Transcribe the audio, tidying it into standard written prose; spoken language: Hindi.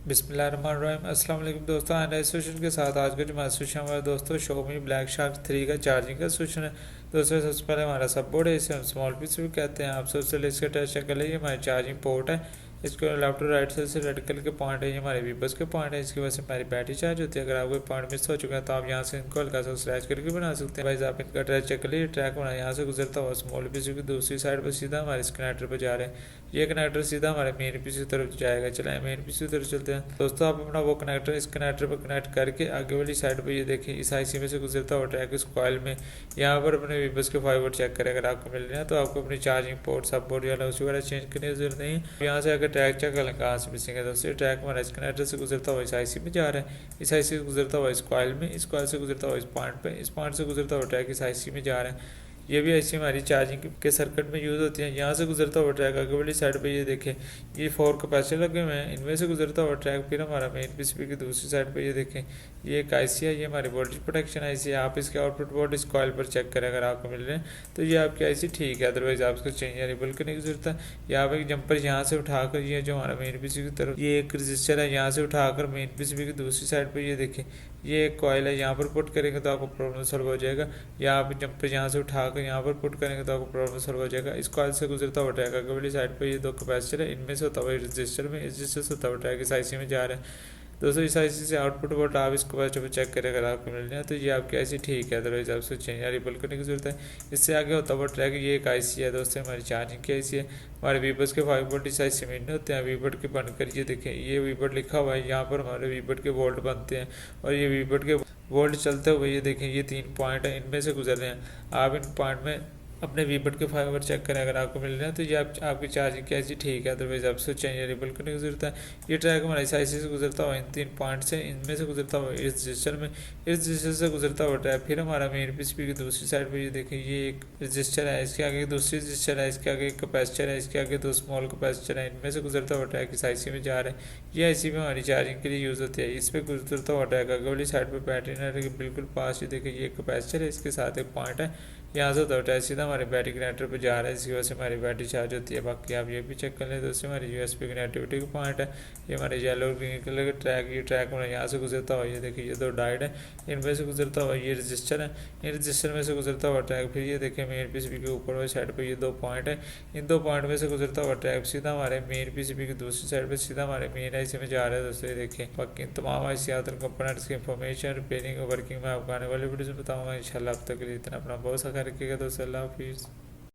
बिस्मिल्लाहिर्रहमानिर्रहीम। अस्सलाम वालेकुम दोस्तों, नए सोल्यूशन के साथ आज का जो हमारा सोल्यूशन हमारे दोस्तों Xiaomi ब्लैक शार्क 3 का चार्जिंग का सोल्यूशन है। दोस्तों सबसे पहले हमारा सब बोर्ड है, इसे हम स्मॉल पीस भी कहते हैं। आप सबसे पहले इसका टेस्ट चेक कर लीजिए। हमारी चार्जिंग पोर्ट है, इसको लेफ्ट टू राइट साइड से रेड कलर के पॉइंट है, ये हमारे वीबस के पॉइंट है। इसकी वजह से हमारी बैटरी चार्ज होती है। अगर आपको पॉइंट मिस हो चुका है तो आप यहाँ से इनको हल्का सा स्क्रैच करके बना सकते हैं। भाई आप इनका ट्रैक चेक कर लीजिए। ट्रैक बना यहाँ से गुजरता हुआ स्मॉल पीस की दूसरी साइड पर सीधा हमारे इस कनेक्टर पर जा रहे हैं। ये कनेक्टर सीधा हमारे मेन पीस की तरफ जाएगा। चलाए मेन पीस की तरफ चलते हैं। दोस्तों आप अपना वो कनेक्टर इस कनेक्टर पर कनेक्ट करके आगे वाली साइड पर ये देखिए इस आईसी में से गुजरता हुआ ट्रैक इस कॉइल में यहाँ पर अपने वीबस के 5 वोल्ट चेक करें। अगर आपको मिल रहे हैं तो आपको अपनी चार्जिंग पोर्ट सब बोर्ड या उसी वगैरह चेंज करने की जरूरत नहीं है। यहाँ से अगर ट्रैक चेक करें कहाँ से मिसिंग है। दोस्तों ट्रैक हमारा इस कनेक्टर से गुजरता हुआ इस आईसी में जा रहा है, इस आईसी से गुजरता हुआ इस कॉइल में, इस कॉइल से गुजरता हुआ इस पॉइंट पे, इस पॉइंट से गुजरता हुआ ट्रैक इस आईसी में जा रहा है। ये भी ऐसी हमारी चार्जिंग के सर्किट में यूज़ होती है। यहाँ से गुजरता हुआ ट्रैक आगे वाली साइड पे ये देखें ये 4 कैपेसिटर लगे हुए हैं, इनमें से गुजरता हुआ ट्रैक फिर हमारा मेन पीसीबी की दूसरी साइड पे ये देखें ये एक आईसी है, ये हमारी वोल्टेज प्रोटेक्शन आईसी है। आप इसके आउटपुट वोल्ट इस कॉइल पर चेक करें, अगर आपको मिल रहे हैं तो ये आपकी आईसी ठीक है, अदरवाइज आप इसको चेंज या रिबल करने की जरूरत है। यहाँ पर एक जंपर यहाँ से उठाकर ये जो हमारा मेन पीसीबी की तरफ ये एक रजिस्टर है, यहाँ से उठाकर मेन पीसीबी की दूसरी साइड पर ये देखें ये एक कॉइल है, यहाँ पर पुट करेंगे तो आपको प्रॉब्लम सॉल्व हो जाएगा। या आप जंपर यहाँ से उठाकर यहाँ पर पुट करेंगे तो आपको प्रॉब्लम सॉल्व हो जाएगा। इस कॉइल से गुजरता हुआ ट्रैक आगे वाली साइड पर ये 2 कैपेसिटर है, इनमें से होता हुआ रजिस्टर में, इस रजिस्टर से होता हुआ ट्रैक इस आईसी में जा रहा है। दोस्तों इस आईसी से आउटपुट वोल्ट आप इसको कैपेसिटर पर चेक करें, अगर आपको मिल रहे हैं तो ये आपकी आईसी ठीक है, अदरवाइज आपको चेंज या रिबल करने की जरूरत है। इससे आगे होता हुआ ट्रैक ये एक आईसी है। दोस्तों हमारी चार्जिंग की आईसी है। हमारे वीबर्स के 5 वोल्ट इस आईसी में होते हैं। वीबर्ट के बनकर ये देखें ये वीबर्ट लिखा हुआ है, यहाँ पर हमारे वीबर्ट के वोल्ट बनते हैं और ये वीबर्ट के वोल्ट चलते हुए ये देखें ये 3 पॉइंट है, इनमें से गुजर रहे हैं। आप इन पॉइंट में अपने वीबट के 5 वोल्ट चेक करें, अगर आपको मिल रहे हैं तो ये आपकी चार्जिंग की आईसी ठीक है, अदरवाइज आपसे चेंज या रिबल करने की जरूरत है। ये ट्रैक हमारा इस आईसी से गुजरता हुआ इन 3 पॉइंट से, इनमें से गुजरता हुआ इस रजिस्टर में, इस रजिस्टर से गुजरता हुआ ट्रैक फिर हमारा मेन पीसीबी की दूसरी साइड पर ये देखें ये एक रजिस्टर है, इसके आगे दूसरी रजिस्टर है, इसके आगे एक कैपेसिटर है, इसके आगे 2 स्मॉल कैपेसिटर है, इनमें से गुजरता हुआ ट्रैक इस आईसी में जा रहा है। ये आईसी में हमारी चार्जिंग के लिए यूज़ होती है। इस पर गुजरता हुआ ट्रैक आगे वाली साइड पर बैटरी ने बिल्कुल पास ही देखें ये कैपेसिटर है, इसके साथ एक पॉइंट है, यहाँ से होता है सीधा हमारे बैटरी कनेक्टर पर जा रहा है, इसकी वजह से हमारी बैटरी चार्ज होती है। बाकी आप ये भी चेक कर लें दोस्तों हमारी यूएसबी कनेक्टिविटी का पॉइंट है, ये हमारे येलो ग्रीन कलर का ट्रैक, ये ट्रैक हमारे यहाँ से गुजरता हुआ ये देखिए ये 2 डायोड है, इनमें से गुजरता हुआ ये रजिस्टर है, इन रजिस्टर में से गुजरता हुआ ट्रैक फिर ये देखें मेन पीसीबी के ऊपर वाली साइड पर ये 2 पॉइंट है, इन 2 पॉइंट में से गुजरता हुआ ट्रैक सीधा हमारे मेन पीसीबी की दूसरी साइड पर सीधा हमारे मेन आईसी में जा रहा है। दोस्तों ये देखें बाकी तमाम आईसीआत और कंपोनेंट्स की इंफॉर्मेशन रिपेयरिंग और वर्किंग में आपको आने वाली वीडियो में बताऊँगा। इंशाल्लाह अब तक के लिए इतना, अपना बहुत सा ख्याल रखिएगा दोस्तों, अल्लाह हाफिज़।